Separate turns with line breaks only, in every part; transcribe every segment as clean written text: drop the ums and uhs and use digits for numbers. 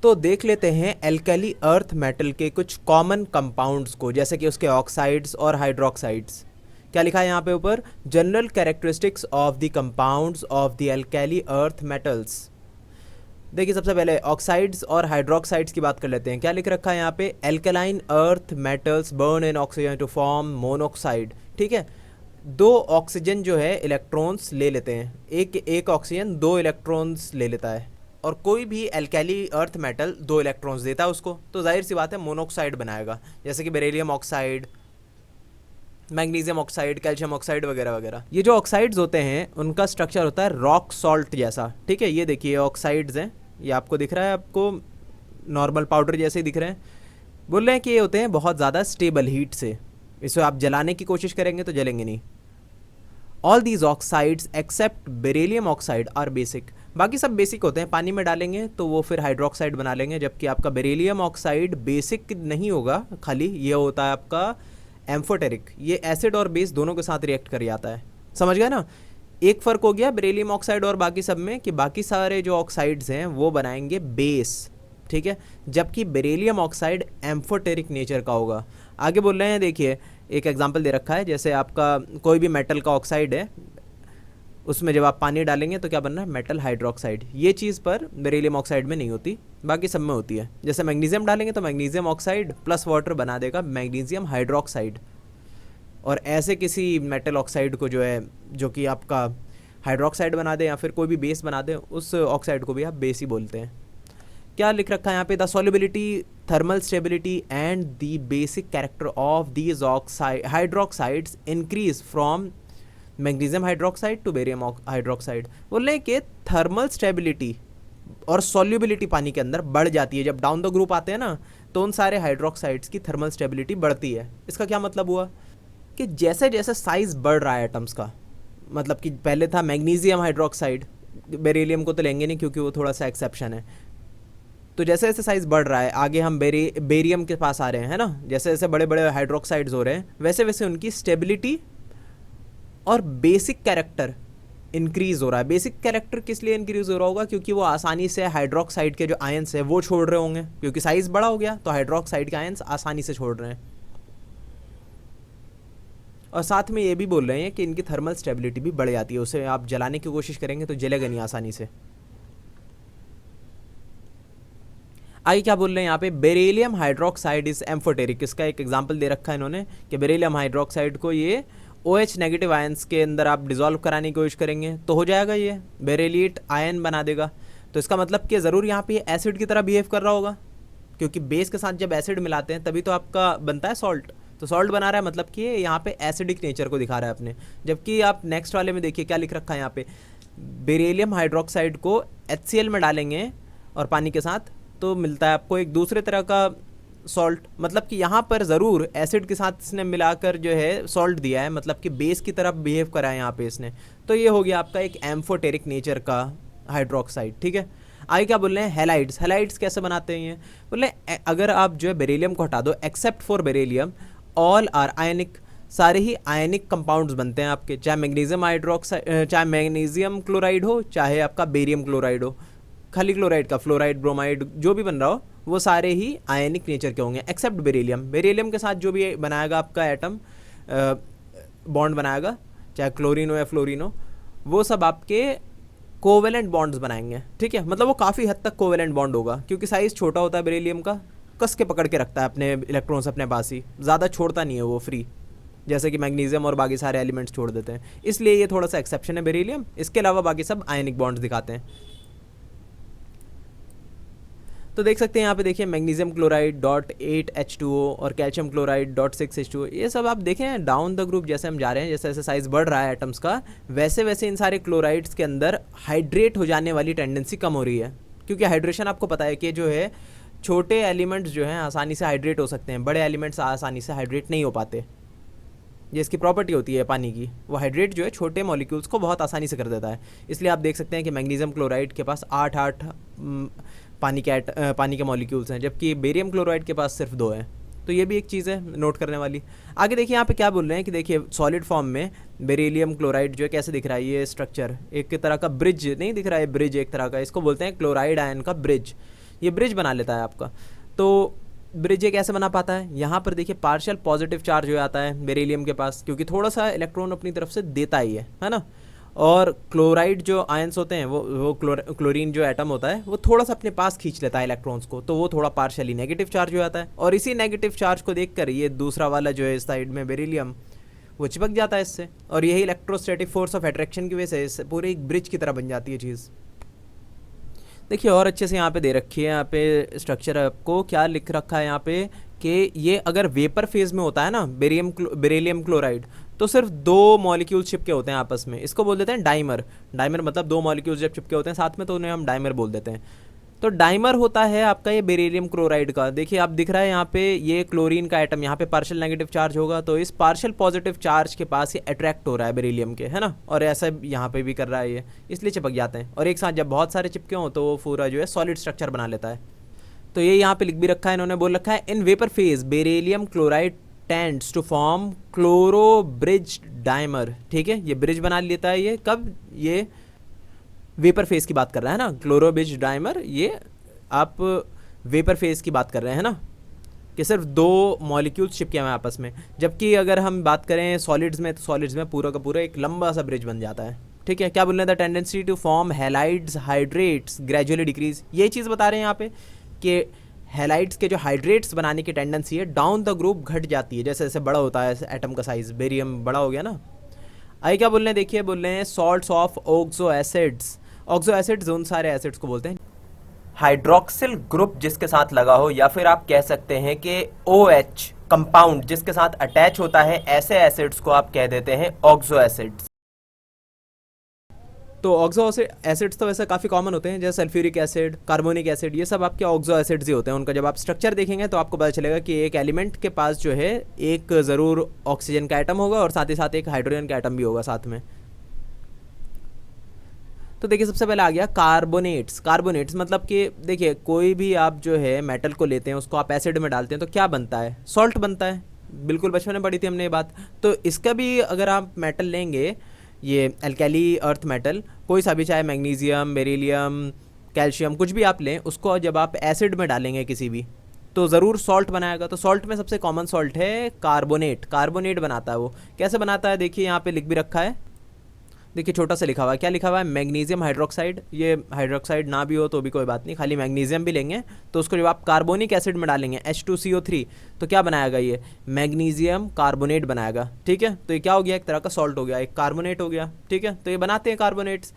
तो देख लेते हैं एल्कली अर्थ मेटल के कुछ कॉमन कंपाउंड्स को, जैसे कि उसके ऑक्साइड्स और हाइड्रोक्साइड्स। क्या लिखा है यहाँ पे ऊपर? General characteristics of the compounds of the alkali earth metals. देखिए सबसे पहले ऑक्साइड्स और हाइड्रोक्साइड्स की बात कर लेते हैं। क्या लिख रखा है यहाँ पे? Alkaline earth metals burn in oxygen to form monoxide. ठीक है, दो ऑक्सीजन जो है इलेक्ट्रॉन्स ले लेते हैं, एक ऑक्सीजन दो इलेक्ट्रॉन्स ले लेता है, और कोई भी एल्कली अर्थ मेटल दो इलेक्ट्रॉन्स देता है उसको, तो जाहिर सी बात है मोनोक्साइड बनाएगा, जैसे कि beryllium oxide, magnesium oxide, calcium oxide वगैरह वगैरह। ये जो ऑक्साइड्स होते हैं उनका स्ट्रक्चर होता है रॉक सॉल्ट जैसा। ठीक है, ये देखिए ऑक्साइड्स हैं, ये आपको दिख रहा है, आपको नॉर्मल पाउडर जैसे ही दिख रहे हैं। बोल रहे हैं कि ये होते हैं बहुत ज़्यादा स्टेबल हीट से, इसे आप जलाने की कोशिश करेंगे तो जलेंगे नहीं। All these oxides except beryllium oxide are basic. बाकी सब बेसिक होते हैं, पानी में डालेंगे तो वो फिर हाइड्रोक्साइड बना लेंगे, जबकि आपका बेरिलियम ऑक्साइड बेसिक नहीं होगा, खाली ये होता है आपका एम्फोटेरिक। ये एसिड और बेस दोनों के साथ रिएक्ट कर जाता है। समझ गया ना? एक फ़र्क हो गया बेरिलियम ऑक्साइड और बाकी सब में, कि बाकी सारे जो ऑक्साइड्स हैं वो बनाएंगे बेस। ठीक है, जबकि बेरिलियम ऑक्साइड एम्फोटेरिक नेचर का होगा। आगे बोल रहे हैं, देखिए एक एग्जांपल दे रखा है, जैसे आपका कोई भी मेटल का ऑक्साइड है, उसमें जब आप पानी डालेंगे तो क्या बन रहा है? Metal hydroxide. ये चीज़ पर बेरिलियम ऑक्साइड में नहीं होती, बाकी सब में होती है। जैसे मैग्नीशियम डालेंगे तो मैग्नीशियम ऑक्साइड प्लस वाटर बना देगा मैग्नीशियम हाइड्रोक्साइड, और ऐसे किसी मेटल ऑक्साइड को जो है, जो कि आपका हाइड्रोक्साइड बना दे या फिर कोई भी बेस बना दे, उस ऑक्साइड को भी आप बेस ही बोलते हैं। क्या लिख रखा है यहाँ पे? The solubility, thermal stability and the basic character of these oxide hydroxides increase from magnesium hydroxide to barium hydroxide. बोल रहे हैं कि थर्मल स्टेबिलिटी और सॉल्युबिलिटी पानी के अंदर बढ़ जाती है जब डाउन द ग्रुप आते हैं ना, तो उन सारे हाइड्रोक्साइड्स की थर्मल स्टेबिलिटी बढ़ती है। इसका क्या मतलब हुआ कि जैसे जैसे साइज बढ़ रहा है एटम्स का, मतलब कि पहले था मैग्नीशियम हाइड्रोक्साइड, बेरिलियम को तो लेंगे नहीं क्योंकि वो थोड़ा सा एक्सेप्शन है, तो जैसे जैसे साइज़ बढ़ रहा है आगे हम बेरियम के पास आ रहे हैं, है ना, जैसे जैसे बड़े बड़े हाइड्रोक्साइड्स हो रहे हैं वैसे वैसे उनकी स्टेबिलिटी और बेसिक कैरेक्टर इंक्रीज़ हो रहा है। बेसिक कैरेक्टर किस लिए इंक्रीज़ हो रहा होगा? क्योंकि वो आसानी से हाइड्रोक्साइड के जो आयंस है वो छोड़ रहे होंगे, क्योंकि साइज़ बड़ा हो गया तो हाइड्रोक्साइड के आयंस आसानी से छोड़ रहे हैं। और साथ में ये भी बोल रहे हैं कि इनकी थर्मल स्टेबिलिटी भी बढ़ जाती है, उसे आप जलाने की कोशिश करेंगे तो जलेगा नहीं आसानी से। आगे क्या बोल रहे हैं यहाँ पे? Beryllium hydroxide is amphoteric. इसका एक एग्जांपल दे रखा है इन्होंने कि बेरिलियम हाइड्रोक्साइड को ये OH नेगेटिव आयंस के अंदर आप डिजोल्व कराने की कोशिश करेंगे तो हो जाएगा, ये बेरिलिएट आयन बना देगा। तो इसका मतलब कि ज़रूर यहाँ पे एसिड की तरह बिहेव कर रहा होगा, क्योंकि बेस के साथ जब एसिड मिलाते हैं तभी तो आपका बनता है सॉल्ट, तो सॉल्ट बना रहा है, मतलब कि यहाँ पे एसिडिक नेचर को दिखा रहा है अपने। जबकि आप नेक्स्ट वाले में देखिए क्या लिख रखा है यहाँ पे? बेरिलियम हाइड्रोक्साइड को HCl में डालेंगे और पानी के साथ तो मिलता है आपको एक दूसरे तरह का सॉल्ट, मतलब कि यहाँ पर ज़रूर एसिड के साथ इसने मिलाकर जो है सॉल्ट दिया है, मतलब कि बेस की तरफ बिहेव करा है यहाँ पे इसने। तो ये हो गया आपका एक एम्फोटेरिक नेचर का हाइड्रोक्साइड। ठीक है, आगे क्या बोल रहे हैं? हैलाइड्स। हैलाइड्स कैसे बनाते हैं? ये बोल रहे हैं अगर आप जो है बेरिलियम को हटा दो, except for beryllium all are ionic, सारे ही आयनिक कंपाउंड्स बनते हैं आपके, चाहे मैग्नीशियम हाइड्रोक्साइड, चाहे मैग्नीशियम क्लोराइड हो, चाहे आपका बेरियम क्लोराइड हो, खाली क्लोराइड का, फ्लोराइड, ब्रोमाइड, जो भी बन रहा हो वो सारे ही आयनिक नेचर के होंगे एक्सेप्ट बेरिलियम। बेरिलियम के साथ जो भी बनाएगा आपका एटम बॉन्ड बनाएगा, चाहे क्लोरीन हो या फ्लोरीन हो, वो सब आपके कोवेलेंट बॉन्ड्स बनाएंगे। ठीक है, मतलब वो काफ़ी हद तक कोवेलेंट बॉन्ड होगा, क्योंकि साइज़ छोटा होता है बेरिलियम का, कस के पकड़ के रखता है अपने इलेक्ट्रॉन्स अपने पास ही, ज़्यादा छोड़ता नहीं है वो फ्री, जैसे कि मैग्नीशियम और बाकी सारे एलिमेंट्स छोड़ देते हैं, इसलिए ये थोड़ा सा एक्सेप्शन है बेरिलियम। इसके अलावा बाकी सब आयनिक बॉन्ड्स दिखाते हैं। तो देख सकते हैं यहाँ पे देखिए मैग्नीशियम क्लोराइड .8H2O और कैल्शियम क्लोराइड .6H2O, ये सब आप देखें डाउन द ग्रुप जैसे हम जा रहे हैं, जैसे जैसे साइज़ बढ़ रहा है एटम्स का, वैसे वैसे इन सारे क्लोराइड्स के अंदर हाइड्रेट हो जाने वाली टेंडेंसी कम हो रही है, क्योंकि हाइड्रेशन आपको पता है कि जो है छोटे एलिमेंट्स जो हैं आसानी से हाइड्रेट हो सकते हैं, बड़े एलिमेंट्स आसानी से हाइड्रेट नहीं हो पाते। ये इसकी प्रॉपर्टी होती है पानी की, वो हाइड्रेट जो है छोटे मॉलिक्यूल्स को बहुत आसानी से कर देता है। इसलिए आप देख सकते हैं कि मैग्नीशियम क्लोराइड के पास 8 पानी के मॉलिक्यूल्स हैं, जबकि बेरियम क्लोराइड के पास सिर्फ 2 हैं। तो ये भी एक चीज़ है नोट करने वाली। आगे देखिए यहाँ पे क्या बोल रहे हैं कि देखिए सॉलिड फॉर्म में बेरिलियम क्लोराइड जो है कैसे दिख रहा है, ये स्ट्रक्चर एक तरह का ब्रिज नहीं दिख रहा है, ब्रिज एक तरह का, इसको बोलते हैं क्लोराइड आयन का ब्रिज। ये ब्रिज बना लेता है आपका। तो ब्रिज ये कैसे बना पाता है, यहाँ पर देखिए पार्शियल पॉजिटिव चार्ज हो जाता है बेरिलियम के पास, क्योंकि थोड़ा सा इलेक्ट्रॉन अपनी तरफ से देता ही है ना। और क्लोराइड जो आयंस होते हैं वो क्लोरीन जो एटम होता है वो थोड़ा सा अपने पास खींच लेता है इलेक्ट्रॉन्स को, तो वो थोड़ा पार्शियली नेगेटिव चार्ज हो जाता है। और इसी नेगेटिव चार्ज को देखकर ये दूसरा वाला जो है इस साइड में बेरिलियम वो चिपक जाता है इससे, और यही इलेक्ट्रोस्टैटिक फोर्स ऑफ अट्रैक्शन की वजह से पूरी एक ब्रिज की तरह बन जाती है चीज़। देखिए और अच्छे से यहाँ पे दे रखी है, यहाँ पे स्ट्रक्चर आपको क्या लिख रखा है यहाँ पे कि ये अगर वेपर फेज में होता है ना बेरिलियम क्लोराइड, तो सिर्फ 2 मॉलिक्यूल्स चिपके होते हैं आपस में, इसको बोल देते हैं डाइमर। डाइमर मतलब 2 मॉलिक्यूल्स जब चिपके होते हैं साथ में तो उन्हें हम डाइमर बोल देते हैं। तो डाइमर होता है आपका ये बेरिलियम क्लोराइड का। देखिए आप दिख रहा है यहाँ पे ये क्लोरीन का एटम, यहाँ पे पार्शियल नेगेटिव चार्ज होगा, तो इस पार्शियल पॉजिटिव चार्ज के पास ये अट्रैक्ट हो रहा है बेरिलियम के, है ना, और ऐसा यहाँ पे भी कर रहा है ये, इसलिए चिपक जाते हैं। और एक साथ जब बहुत सारे चिपके हों तो वो पूरा जो है सॉलिड स्ट्रक्चर बना लेता है। तो ये यहाँ पे लिख भी रखा है, इन्होंने बोल रखा है in vapour phase beryllium chloride tends to form chloro bridge dimer. ठीक है, ये ब्रिज बना लेता है। ये कब, ये वेपर फेज की बात कर रहा है ना, क्लोरो ब्रिज डाइमर, ये आप वेपर फेज की बात कर रहे हैं ना, कि सिर्फ 2 मॉलिक्यूल्स चिपके हुए हैं आपस में। जबकि अगर हम बात करें सॉलिड्स में, तो सॉलिड्स में पूरा का पूरा एक लंबा सा ब्रिज बन जाता है। ठीक है, क्या बोल रहे हैं, the tendency to form halides hydrates gradually decrease, यही चीज़ बता रहे हैं यहाँ पे कि हैलाइड्स के जो हाइड्रेट्स बनाने की टेंडेंसी है डाउन द ग्रुप घट जाती है जैसे जैसे बड़ा होता है एटम का साइज, बेरियम बड़ा हो गया ना। आइए क्या बोल रहे हैं, देखिए बोल रहे हैं salts of oxo acids. Oxo acids उन सारे एसिड्स को बोलते हैं हाइड्रोक्सिल ग्रुप जिसके साथ लगा हो, या फिर आप कह सकते हैं कि OH कंपाउंड जिसके साथ अटैच होता है, ऐसे एसिड्स को आप कह देते हैं ऑक्सो एसिड्स। तो ऑक्सो एसिड्स तो वैसे काफ़ी कॉमन होते हैं, जैसे सल्फ्यूरिक एसिड, कार्बोनिक एसिड, ये सब आपके ऑक्सो एसिड्स ही होते हैं। उनका जब आप स्ट्रक्चर देखेंगे तो आपको पता चलेगा कि एक एलिमेंट के पास जो है एक ज़रूर ऑक्सीजन का एटम होगा और साथ ही साथ एक हाइड्रोजन का एटम भी होगा साथ में। तो देखिए सबसे पहले आ गया कार्बोनेट्स। कार्बोनेट्स मतलब कि देखिए कोई भी आप जो है मेटल को लेते हैं, उसको आप एसिड में डालते हैं तो क्या बनता है, सॉल्ट बनता है। बिल्कुल बचपन में पढ़ी थी हमने ये बात। तो इसका भी अगर आप मेटल लेंगे, ये एल्कली अर्थ मेटल कोई सा भी, चाहे मैग्नीशियम, बेरिलियम, कैल्शियम, कुछ भी आप लें, उसको जब आप एसिड में डालेंगे किसी भी, तो ज़रूर सॉल्ट बनाएगा। तो सॉल्ट में सबसे कॉमन सॉल्ट है कार्बोनेट। कार्बोनेट बनाता है वो, कैसे बनाता है देखिए यहाँ पे लिख भी रखा है, देखिए छोटा सा लिखा हुआ है, क्या लिखा हुआ है, मैग्नीशियम हाइड्रोक्साइड। ये हाइड्रोक्साइड ना भी हो तो भी कोई बात नहीं, खाली मैग्नीशियम भी लेंगे तो उसको जब आप कार्बोनिक एसिड में डालेंगे H2CO3 तो क्या बनाएगा, ये मैग्नीशियम कार्बोनेट बनाएगा। ठीक है, तो ये क्या हो गया, एक तरह का सॉल्ट हो गया, एक कार्बोनेट हो गया। ठीक है, तो ये बनाते हैं कार्बोनेट्स।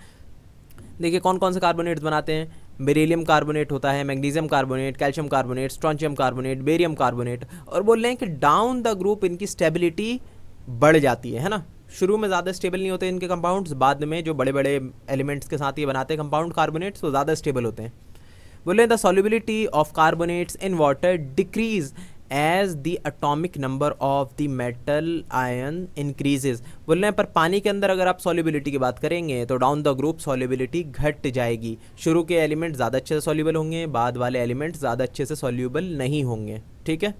देखिए कौन कौन से कार्बोनेट्स बनाते हैं, बेरिलियम कार्बोनेट होता है, magnesium carbonate, calcium carbonate, strontium carbonate, barium carbonate. और बोल रहे हैं कि डाउन द ग्रुप इनकी स्टेबिलिटी बढ़ जाती है ना। शुरू में ज़्यादा स्टेबल नहीं होते इनके कंपाउंड्स, बाद में जो बड़े बड़े एलिमेंट्स के साथ ये बनाते हैं कंपाउंड कार्बोनेट्स, वो ज़्यादा स्टेबल होते हैं। बोले the solubility of carbonates in water decrease as the atomic number of the metal ion increases. बोल रहे हैं पर पानी के अंदर अगर आप सॉल्युबिलिटी की बात करेंगे तो डाउन द ग्रुप सॉल्युबिलिटी घट जाएगी। शुरू के एलिमेंट ज़्यादा अच्छे से सॉल्युबल होंगे, बाद वाले एलिमेंट ज़्यादा अच्छे से सॉल्युबल नहीं होंगे। ठीक है,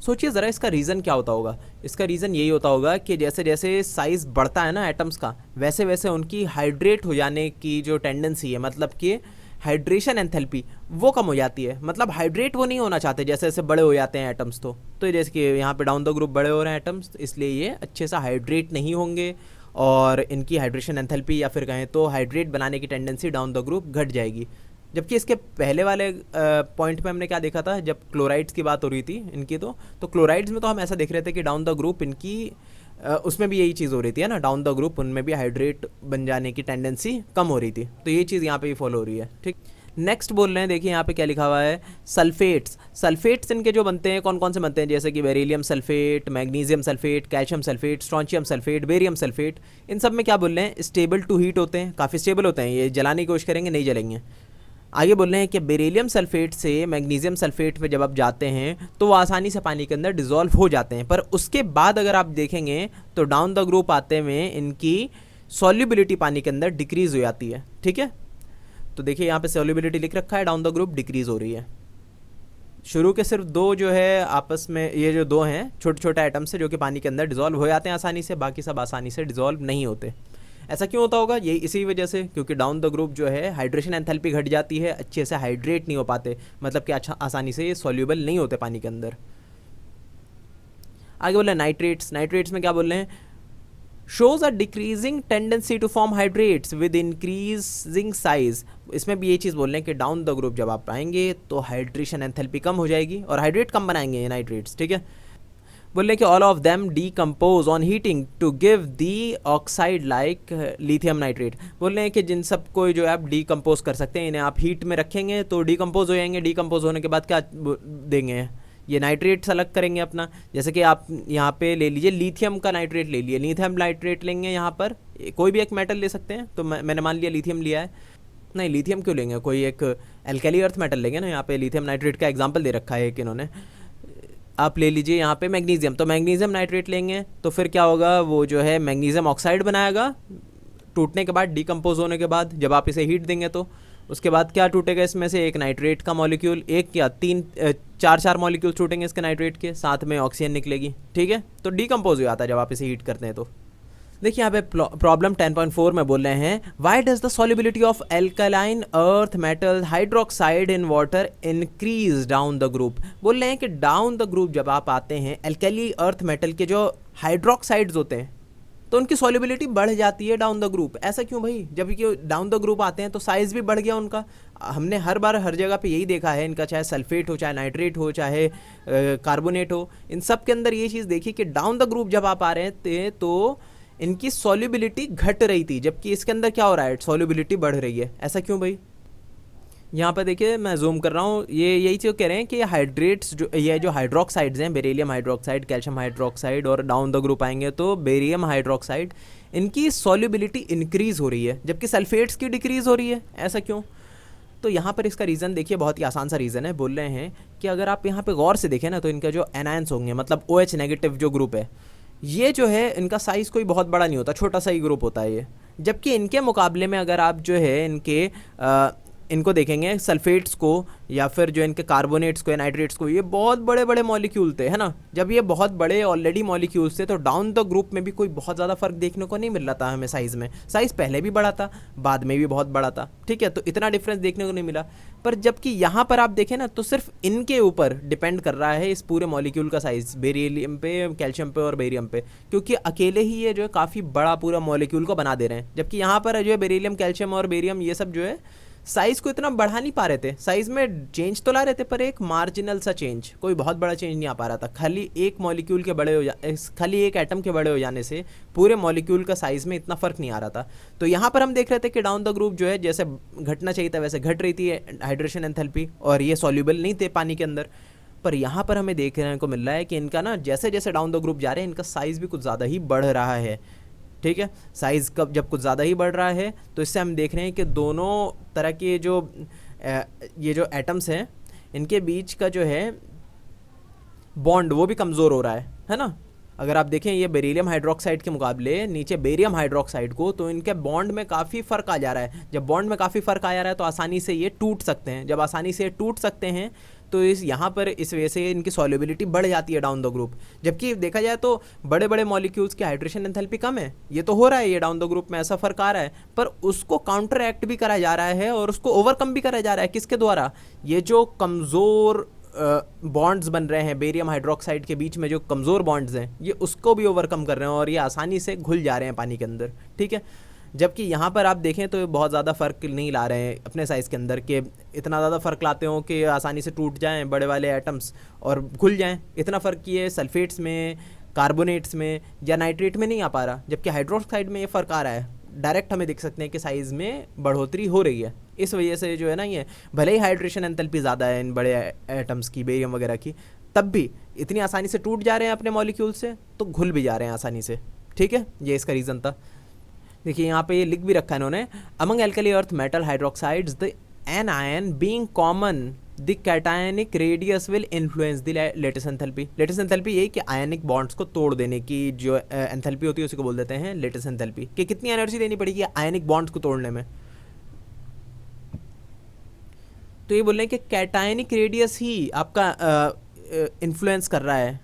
सोचिए ज़रा इसका रीज़न क्या होता होगा। इसका रीज़न यही होता होगा कि जैसे जैसे साइज़ बढ़ता है ना एटम्स का, वैसे वैसे उनकी हाइड्रेट हो जाने की जो टेंडेंसी है, मतलब कि हाइड्रेशन एंथैल्पी वो कम हो जाती है। मतलब हाइड्रेट वो नहीं होना चाहते जैसे जैसे बड़े हो जाते हैं एटम्स। तो जैसे कि यहाँ पे डाउन द ग्रुप बड़े हो रहे हैं एटम्स, इसलिए ये अच्छे से हाइड्रेट नहीं होंगे और इनकी हाइड्रेशन एंथैल्पी या फिर कहें तो हाइड्रेट बनाने की टेंडेंसी डाउन द ग्रुप घट जाएगी। जबकि इसके पहले वाले पॉइंट पे हमने क्या देखा था, जब क्लोराइड्स की बात हो रही थी इनकी, तो क्लोराइड्स में तो हम ऐसा देख रहे थे कि डाउन द ग्रुप इनकी उसमें भी यही चीज़ हो रही थी, है ना, डाउन द ग्रुप उनमें भी हाइड्रेट बन जाने की टेंडेंसी कम हो रही थी। तो ये चीज़ यहाँ पे भी फॉलो हो रही है। ठीक, नेक्स्ट बोल रहे हैं, देखिए यहाँ पे क्या लिखा हुआ है, सल्फेट्स। सल्फेट्स इनके जो बनते हैं कौन कौन से बनते हैं, जैसे कि beryllium sulphate, magnesium sulphate, calcium sulphate, strontium sulphate, barium sulphate. इन सब में क्या बोल रहे हैं, स्टेबल टू हीट होते हैं, काफ़ी स्टेबल होते हैं, ये जलाने की कोशिश करेंगे नहीं जलेंगे। आगे बोल रहे हैं कि बेरिलियम सल्फेट से मैग्नीशियम सल्फेट पे जब आप जाते हैं तो वो आसानी से पानी के अंदर डिज़ोल्व हो जाते हैं, पर उसके बाद अगर आप देखेंगे तो डाउन द ग्रुप आते में इनकी सॉल्युबिलिटी पानी के अंदर डिक्रीज़ हो जाती है। ठीक है, तो देखिए यहाँ पे सॉल्युबिलिटी लिख रखा है, डाउन द ग्रुप डिक्रीज़ हो रही है। शुरू के सिर्फ 2 जो है आपस में, ये जो 2 हैं छोटे छोटे आइटम्स से जो कि पानी के अंदर डिज़ोल्व हो जाते हैं आसानी से, बाकी सब आसानी से डिज़ोल्व नहीं होते। ऐसा क्यों होता होगा? ये इसी वजह से, क्योंकि डाउन द ग्रुप जो है हाइड्रेशन एंथैल्पी घट जाती है, अच्छे से हाइड्रेट नहीं हो पाते, मतलब कि अच्छा आसानी से सॉल्यूबल नहीं होते पानी के अंदर। आगे बोले नाइट्रेट्स। नाइट्रेट्स में क्या बोल रहे हैं? Shows a decreasing tendency to form hydrates with increasing size. इसमें भी ये चीज़ बोल रहे हैं कि डाउन द ग्रुप जब आप आएंगे तो हाइड्रेशन एंथैल्पी कम हो जाएगी और हाइड्रेट कम बनाएंगे ये नाइट्रेट्स, ठीक है। बोल रहे हैं कि all of them decompose on heating to give the oxide like lithium nitrate. बोल रहे हैं कि जिन सबको जो है आप डीकम्पोज कर सकते हैं, इन्हें आप हीट में रखेंगे तो डीकम्पोज हो जाएंगे। डीकम्पोज होने के बाद क्या देंगे? ये नाइट्रेट्स अलग करेंगे अपना। जैसे कि आप यहाँ पे ले लीजिए लिथियम का नाइट्रेट ले लिए, लिथियम नाइट्रेट लेंगे यहाँ पर, कोई भी एक मेटल ले सकते हैं, तो मैंने मान लिया लिथियम लिया है। नहीं, लिथियम क्यों लेंगे, कोई एक एल्कली अर्थ मेटल लेंगे ना। यहाँ पे लिथियम नाइट्रेट का एग्जांपल दे रखा है कि इन्होंने। आप ले लीजिए यहाँ पे मैग्नीशियम, तो मैग्नीशियम नाइट्रेट लेंगे तो फिर क्या होगा, वो जो है मैग्नीशियम ऑक्साइड बनाएगा टूटने के बाद, डिकम्पोज होने के बाद। जब आप इसे हीट देंगे तो उसके बाद क्या टूटेगा इसमें से? एक नाइट्रेट का मॉलिक्यूल, एक या चार मॉलिक्यूल टूटेंगे इसके नाइट्रेट के, साथ में ऑक्सीजन निकलेगी, ठीक है। तो डिकम्पोज हो जाता है जब आप इसे हीट करते हैं। तो देखिए यहाँ पे प्रॉब्लम 10.4 में बोल रहे हैं, why does the solubility of alkaline earth metal hydroxide in water increase down the group. बोल रहे हैं कि डाउन द ग्रुप जब आप आते हैं, एल्कली अर्थ मेटल के जो हाइड्रोक्साइड्स होते हैं तो उनकी सॉल्युबिलिटी बढ़ जाती है डाउन द ग्रुप। ऐसा क्यों भाई? जब कि डाउन द ग्रुप आते हैं तो साइज़ भी बढ़ गया उनका। हमने हर बार हर जगह पे यही देखा है इनका, चाहे सल्फेट हो, चाहे नाइट्रेट हो, चाहे कार्बोनेट हो, इन सब के अंदर ये चीज़ देखी कि डाउन द ग्रुप जब आप आ रहे थे तो इनकी सॉल्युबिलिटी घट रही थी, जबकि इसके अंदर क्या हो रहा है, सॉल्युबिलिटी बढ़ रही है। ऐसा क्यों भाई? यहाँ पर देखिए मैं जूम कर रहा हूँ, ये यही चीज़ कह रहे हैं कि हाइड्रेट्स जो ये जो हाइड्रोक्साइड्स हैं, बेरिलियम हाइड्रोक्साइड, कैल्शियम हाइड्रोक्साइड और डाउन द ग्रुप आएंगे तो बेरियम हाइड्रोक्साइड, इनकी सॉल्युबिलिटी इंक्रीज़ हो रही है जबकि सल्फेट्स की डिक्रीज़ हो रही है। ऐसा क्यों? तो यहाँ पर इसका रीज़न देखिए, बहुत ही आसान सा रीज़न है। बोल रहे हैं कि अगर आप यहाँ पर गौर से देखें ना तो इनका जो एनायंस होंगे, मतलब OH नेगेटिव जो ग्रुप है, ये जो है इनका साइज़ कोई बहुत बड़ा नहीं होता, छोटा सा ही ग्रुप होता है ये। जबकि इनके मुकाबले में अगर आप जो है इनको देखेंगे सल्फेट्स को या फिर जो इनके कार्बोनेट्स को या नाइट्रेट्स को, ये बहुत बड़े बड़े मॉलिक्यूल थे, है ना। जब ये बहुत बड़े ऑलरेडी मॉलिक्यूल्स थे तो डाउन द ग्रुप में भी कोई बहुत ज़्यादा फर्क देखने को नहीं मिल रहा था हमें साइज़ में। साइज़ पहले भी बड़ा था, बाद में भी बहुत बड़ा था, ठीक है, तो इतना डिफरेंस देखने को नहीं मिला। पर जबकि यहाँ पर आप देखें ना तो सिर्फ इनके ऊपर डिपेंड कर रहा है इस पूरे मॉलिक्यूल का साइज़, बेरिलियम पे, कैल्शियम पे और बेरियम पे, क्योंकि अकेले ही ये जो है काफ़ी बड़ा पूरा मॉलिक्यूल को बना दे रहे हैं। जबकि यहाँ पर जो है बेरिलियम, कैल्शियम और बेरियम ये सब जो है साइज़ को इतना बढ़ा नहीं पा रहे थे। साइज़ में चेंज तो ला रहे थे पर एक मार्जिनल सा चेंज, कोई बहुत बड़ा चेंज नहीं आ पा रहा था। खाली एक मॉलिक्यूल के बड़े खाली एक एटम के बड़े हो जाने से पूरे मॉलिक्यूल का साइज़ में इतना फ़र्क नहीं आ रहा था। तो यहाँ पर हम देख रहे थे कि डाउन द ग्रुप जो है जैसे घटना चाहिए था वैसे घट रही थी हाइड्रेशन एंथैल्पी, और ये सॉल्यूबल नहीं थे पानी के अंदर। पर यहाँ पर हमें देखने को मिल रहा है कि इनका ना जैसे जैसे डाउन द ग्रुप जा रहे हैं इनका साइज़ भी कुछ ज़्यादा ही बढ़ रहा है, ठीक है। साइज़ कब जब कुछ ज़्यादा ही बढ़ रहा है तो इससे हम देख रहे हैं कि दोनों तरह के जो ये जो एटम्स हैं इनके बीच का जो है बॉन्ड वो भी कमज़ोर हो रहा है ना। अगर आप देखें ये बेरिलियम हाइड्रोक्साइड के मुकाबले नीचे बेरियम हाइड्रोक्साइड को, तो इनके बॉन्ड में काफ़ी फ़र्क आ जा रहा है। जब बॉन्ड में काफ़ी फ़र्क आ जा रहा है तो आसानी से ये टूट सकते हैं। जब आसानी से टूट सकते हैं तो इस यहाँ पर इस वजह से इनकी सॉल्युबिलिटी बढ़ जाती है डाउन द ग्रुप। जबकि देखा जाए तो बड़े बड़े मॉलिक्यूल्स की हाइड्रेशन एंथैल्पी कम है, ये तो हो रहा है, ये डाउन द ग्रुप में ऐसा फ़र्क आ रहा है, पर उसको काउंटर एक्ट भी करा जा रहा है और उसको ओवरकम भी करा जा रहा है। किसके द्वारा? ये जो कमज़ोर बॉन्ड्स बन रहे हैं बेरियम हाइड्रोक्साइड के बीच में, जो कमज़ोर बॉन्ड्स हैं ये उसको भी ओवरकम कर रहे हैं और ये आसानी से घुल जा रहे हैं पानी के अंदर, ठीक है। जबकि यहाँ पर आप देखें तो बहुत ज़्यादा फ़र्क नहीं ला रहे हैं अपने साइज़ के अंदर, कि इतना ज़्यादा फ़र्क लाते हो कि आसानी से टूट जाएं बड़े वाले एटम्स और घुल जाएं। इतना फ़र्क ये सल्फेट्स में, कार्बोनेट्स में या नाइट्रेट में नहीं आ पा रहा, जबकि हाइड्रोक्साइड में ये फ़र्क आ रहा है। डायरेक्ट हमें देख सकते हैं कि साइज़ में बढ़ोतरी हो रही है। इस वजह से जो है ना, ये भले ही हाइड्रेशन एंथैल्पी ज़्यादा है इन बड़े एटम्स की, बेरियम वगैरह की, तब भी इतनी आसानी से टूट जा रहे हैं अपने मॉलिक्यूल से, तो घुल भी जा रहे हैं आसानी से, ठीक है। ये इसका रीज़न था। देखिए यहाँ पे ये लिख भी रखा है इन्होंने, among alkali earth metal hydroxides the anion being common the cationic radius will influence the latest enthalpy. Latest enthalpy यही कि आयनिक बॉन्ड्स को तोड़ देने की जो एंथैल्पी होती है उसी को बोल देते हैं लेटेस्ट एंथैल्पी, कि कितनी एनर्जी देनी पड़ेगी आयनिक बॉन्ड्स को तोड़ने में। तो ये बोल रहे हैं कि कैटायनिक रेडियस ही आपका इन्फ्लुएंस कर रहा है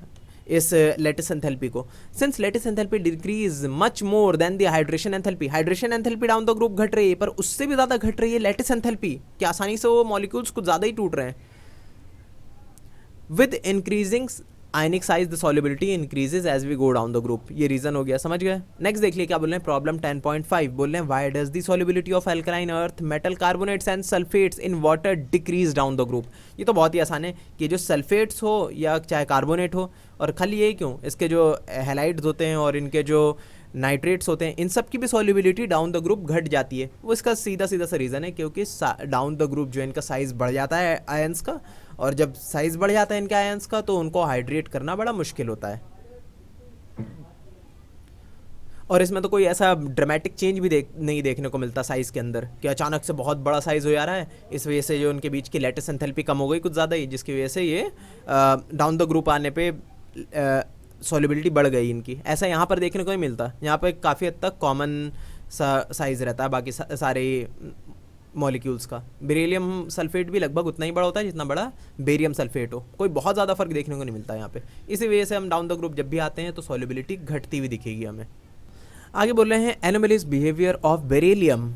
इस लेटिस एंथैल्पी को। Since lattice enthalpy decrease much more than the hydration enthalpy, hydration enthalpy down the group घट रही है पर उससे भी ज़्यादा घट रही है लेटिस एंथैल्पी, कि आसानी से वो मॉलिक्यूल्स कुछ ज़्यादा ही टूट रहे हैं। With increasing ionic size the solubility increases as we go down the group. ये रीजन हो गया, समझ गए। नेक्स्ट देख लिया क्या बोल रहे हैं, प्रॉब्लम 10.5 बोल रहे हैं why does the solubility of alkaline earth metal carbonates and sulphates in water decrease down the group. ये तो बहुत ही आसान है कि जो सल्फेट्स हो या चाहे कार्बोनेट हो, और खाली ये क्यों, इसके जो हैलाइड्स होते हैं और इनके जो नाइट्रेट्स होते हैं इन सब की भी सॉल्युबिलिटी डाउन द ग्रुप घट जाती है। वो इसका सीधा सीधा सा रीज़न है क्योंकि डाउन द ग्रुप जो है इनका साइज़ बढ़ जाता है आयंस का, और जब साइज़ बढ़ जाता है इनके आयंस का तो उनको हाइड्रेट करना बड़ा मुश्किल होता है। और इसमें तो कोई ऐसा ड्रामेटिक चेंज भी नहीं देखने को मिलता साइज़ के अंदर कि अचानक से बहुत बड़ा साइज़ हो जा रहा है, इस वजह से जो उनके बीच की लेटिस एंथैल्पी कम हो गई कुछ ज़्यादा ही, जिसकी वजह से ये डाउन द ग्रुप आने पे सॉल्युबिलिटी बढ़ गई इनकी। ऐसा यहाँ पर देखने को नहीं मिलता, यहाँ पर काफ़ी हद तक कॉमन सा साइज़ रहता है बाकी सारे मॉलिक्यूल्स का। बेरिलियम सल्फेट भी लगभग उतना ही बड़ा होता है जितना बड़ा बेरियम सल्फेट हो, कोई बहुत ज़्यादा फर्क देखने को नहीं मिलता यहाँ पे। इसी वजह से हम डाउन द ग्रुप जब भी आते हैं तो सॉल्युबिलिटी घटती हुई दिखेगी हमें। आगे बोल रहे हैं एनोमलीज बिहेवियर ऑफ बेरिलियम।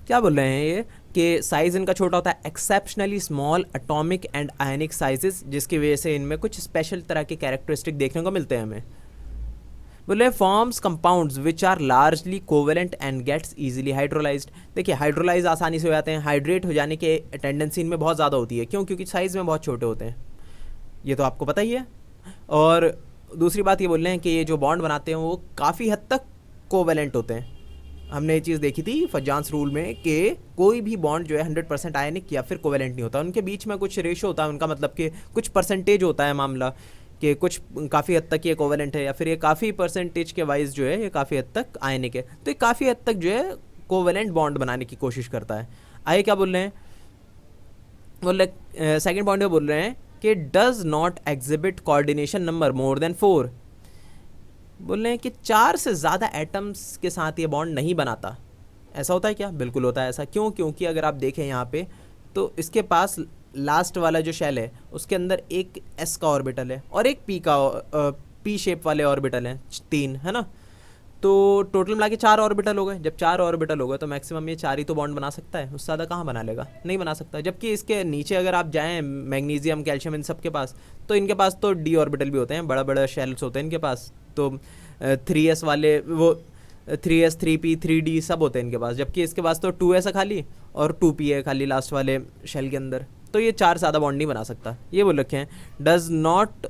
क्या बोल रहे हैं ये कि साइज़ इनका छोटा होता है, exceptionally small atomic and ionic sizes, जिसकी वजह से इनमें कुछ स्पेशल तरह के कैरेक्टरिस्टिक देखने को मिलते हैं हमें। बोले forms compounds which are largely covalent and gets easily hydrolysed. देखिए हाइड्रोलाइज आसानी से हो जाते हैं, हाइड्रेट हो जाने के टेंडेंसी इनमें बहुत ज़्यादा होती है, क्यों, क्योंकि साइज़ में बहुत छोटे होते हैं, ये तो आपको पता ही है। और दूसरी बात ये बोल रहे हैं कि ये जो बॉन्ड बनाते हैं वो काफ़ी हद तक कोवेलेंट होते हैं। हमने ये चीज़ देखी थी फजांस रूल में कि कोई भी बॉन्ड जो है 100% आयनिक या फिर कोवेलेंट नहीं होता, उनके बीच में कुछ रेशो होता है, उनका मतलब कि कुछ परसेंटेज होता है मामला कि कुछ काफ़ी हद तक ये कोवेलेंट है या फिर ये काफ़ी परसेंटेज के वाइज जो है ये काफ़ी हद तक आयनिक है, तो ये काफ़ी हद तक जो है कोवेलेंट बॉन्ड बनाने की कोशिश करता है। आइए क्या बोल रहे हैं, बोल रहे सेकेंड पॉइंट में बोल रहे हैं कि does not exhibit coordination number more than 4। बोल रहे हैं कि 4 से ज़्यादा एटम्स के साथ ये बॉन्ड नहीं बनाता। ऐसा होता है क्या? बिल्कुल होता है ऐसा। क्यों? क्योंकि अगर आप देखें यहाँ पे तो इसके पास लास्ट वाला जो शेल है उसके अंदर एक एस का ऑर्बिटल है और एक पी शेप वाले ऑर्बिटल हैं 3, है ना। तो टोटल मिला के 4 ऑर्बिटल हो गए। जब 4 ऑर्बिटल हो गए तो मैक्सिमम ये 4 ही तो बॉन्ड बना सकता है, उससे ज़्यादा कहाँ बना लेगा? नहीं बना सकता। जबकि इसके नीचे अगर आप जाएँ मैग्नीशियम कैल्शियम इन सब के पास, तो इनके पास तो डी ऑर्बिटल भी होते हैं, बड़ा बड़ा शेल्स होते हैं इनके पास। तो 3s वाले वो 3s 3p 3d सब होते हैं इनके पास, जबकि इसके पास तो 2s है खाली और 2p है खाली लास्ट वाले शेल के अंदर। तो ये 4 ज़्यादा बॉन्ड नहीं बना सकता। ये बोल रखे हैं does not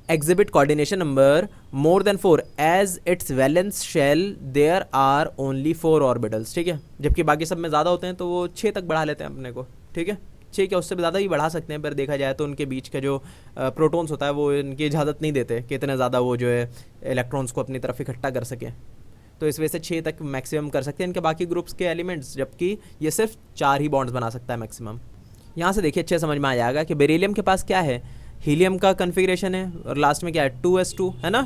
exhibit coordination number more than 4 as its valence shell there are only 4 orbitals, ठीक है। जबकि बाकी सब में ज़्यादा होते हैं तो वो 6 तक बढ़ा लेते हैं अपने को, ठीक है। 6 क्या उससे ज़्यादा ही बढ़ा सकते हैं, पर देखा जाए तो उनके बीच का जो प्रोटॉन्स होता है वो इनकी इजाज़त नहीं देते कि इतने ज़्यादा वो जो है इलेक्ट्रॉन्स को अपनी तरफ इकट्ठा कर सकें। तो इस वजह से 6 तक मैक्सिमम कर सकते हैं इनके बाकी ग्रुप्स के एलिमेंट्स, जबकि ये सिर्फ 4 ही बॉन्ड्स बना सकता है मैक्सिमम। यहाँ से देखिए अच्छे समझ में आ जाएगा कि बेरिलियम के पास क्या है, हीलियम का कन्फिग्रेशन है और लास्ट में क्या है 2s2, है ना।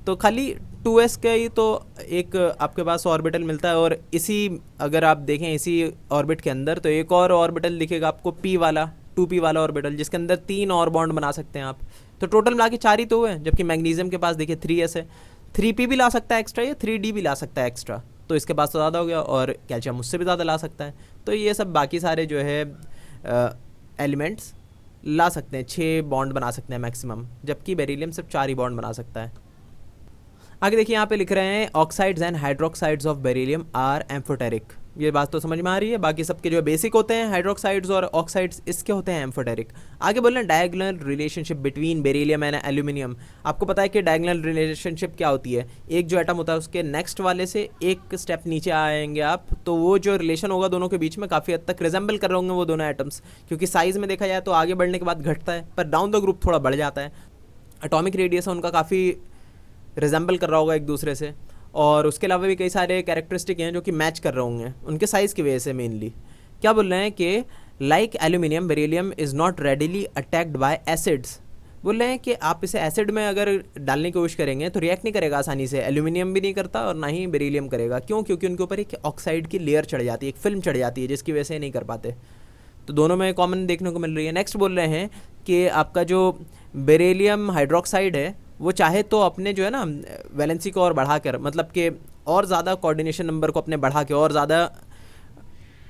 तो खाली 2s का ही तो एक आपके पास ऑर्बिटल मिलता है, और इसी अगर आप देखें इसी ऑर्बिट के अंदर तो एक और ऑर्बिटल दिखेगा आपको p वाला 2p वाला ऑर्बिटल, जिसके अंदर 3 और बॉन्ड बना सकते हैं आप। तो टोटल मिला के 4 ही तो है। जबकि मैग्नीशियम के पास देखिए 3s है, 3p भी ला सकता है एक्स्ट्रा या 3d भी ला सकता है एक्स्ट्रा, तो इसके पास तो ज़्यादा हो गया। और कैल्शियम उससे भी ज़्यादा ला सकता है। तो ये सब बाकी सारे जो है एलिमेंट्स ला सकते हैं, 6 बॉन्ड बना सकते हैं मैक्सिमम, जबकि बेरिलियम सिर्फ 4 ही बॉन्ड बना सकता है। आगे देखिए यहाँ पे लिख रहे हैं oxides and hydroxides of beryllium are amphoteric. ये बात तो समझ में आ रही है। बाकी सबके जो बेसिक होते हैं हाइड्रोक्साइड्स और ऑक्साइड्स, इसके होते हैं एम्फोटेरिक। आगे बोल रहे हैं diagonal relationship between beryllium and aluminium. आपको पता है कि डायगोनल रिलेशनशिप क्या होती है, एक जो एटम होता है उसके नेक्स्ट वाले से एक स्टेप नीचे आएंगे आप, तो वो जो रिलेशन होगा दोनों के बीच में काफ़ी हद तक रिजेंबल कर रहे होंगे वो दोनों एटम्स, क्योंकि साइज़ में देखा जाए तो आगे बढ़ने के बाद घटता है, पर डाउन द ग्रुप थोड़ा बढ़ जाता है। एटॉमिक रेडियस उनका काफ़ी रिजेंबल कर रहा होगा एक दूसरे से, और उसके अलावा भी कई सारे कैरेक्टरिस्टिक हैं जो कि मैच कर रहे होंगे उनके साइज़ की वजह से मेनली। क्या बोल रहे हैं कि like aluminium beryllium is not readily attacked by acids. बोल रहे हैं कि आप इसे एसिड में अगर डालने की कोशिश करेंगे तो रिएक्ट नहीं करेगा आसानी से, एल्यूमिनियम भी नहीं करता और ना ही बेरिलियम करेगा। क्यों? क्योंकि उनके ऊपर एक ऑक्साइड की लेयर चढ़ जाती है, एक फिल्म चढ़ जाती है, जिसकी वजह से नहीं कर पाते। तो दोनों में कॉमन देखने को मिल रही है। नेक्स्ट बोल रहे हैं कि आपका जो बेरिलियम हाइड्रोक्साइड है वो चाहे तो अपने जो है ना वैलेंसी को और बढ़ा कर, मतलब कि और ज़्यादा कोऑर्डिनेशन नंबर को अपने बढ़ा के और ज़्यादा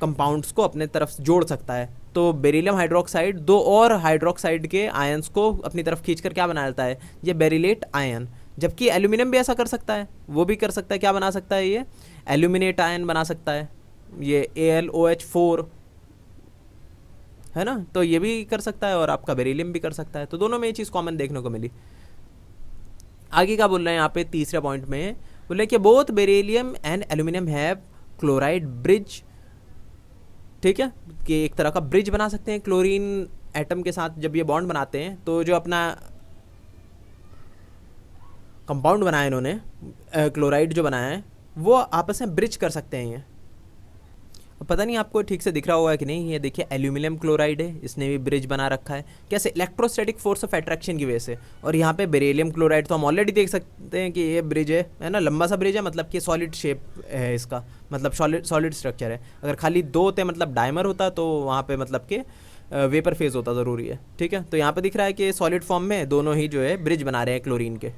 कंपाउंड्स को अपने तरफ जोड़ सकता है। तो बेरिलियम हाइड्रोक्साइड दो और हाइड्रोक्साइड के आयंस को अपनी तरफ खींचकर क्या बना लेता है, ये बेरिलेट आयन। जबकि एल्यूमिनियम भी ऐसा कर सकता है, वो भी कर सकता है, क्या बना सकता है, ये एल्यूमिनेट आयन बना सकता है, ये AlOH4 है ना, तो ये भी कर सकता है और आपका बेरिलियम भी कर सकता है। तो दोनों में ये चीज़ कॉमन देखने को मिली। आगे क्या बोल रहे हैं यहाँ पे तीसरे पॉइंट में, बोल रहे हैं कि both beryllium and aluminium have chloride bridge. ठीक है, कि एक तरह का ब्रिज बना सकते हैं क्लोरीन एटम के साथ। जब ये बॉन्ड बनाते हैं तो जो अपना कंपाउंड बनाया इन्होंने, क्लोराइड जो बनाया है, वो आपस में ब्रिज कर सकते हैं ये। पता नहीं आपको ठीक से दिख रहा होगा कि नहीं, ये देखिए एल्यूमिनियम क्लोराइड है, इसने भी ब्रिज बना रखा है। कैसे? इलेक्ट्रोस्टैटिक फोर्स ऑफ अट्रैक्शन की वजह से। और यहाँ पे बेरिलियम क्लोराइड तो हम ऑलरेडी देख सकते हैं कि ये ब्रिज है ना, लंबा सा ब्रिज है, मतलब कि सॉलिड शेप है इसका, मतलब सॉलिड स्ट्रक्चर है। अगर खाली दो होते मतलब डायमर होता तो वहाँ पे मतलब कि वेपर फेज होता ज़रूरी है। ठीक है, तो यहाँ पे दिख रहा है कि सॉलिड फॉर्म में दोनों ही जो है ब्रिज बना रहे हैं क्लोरीन के।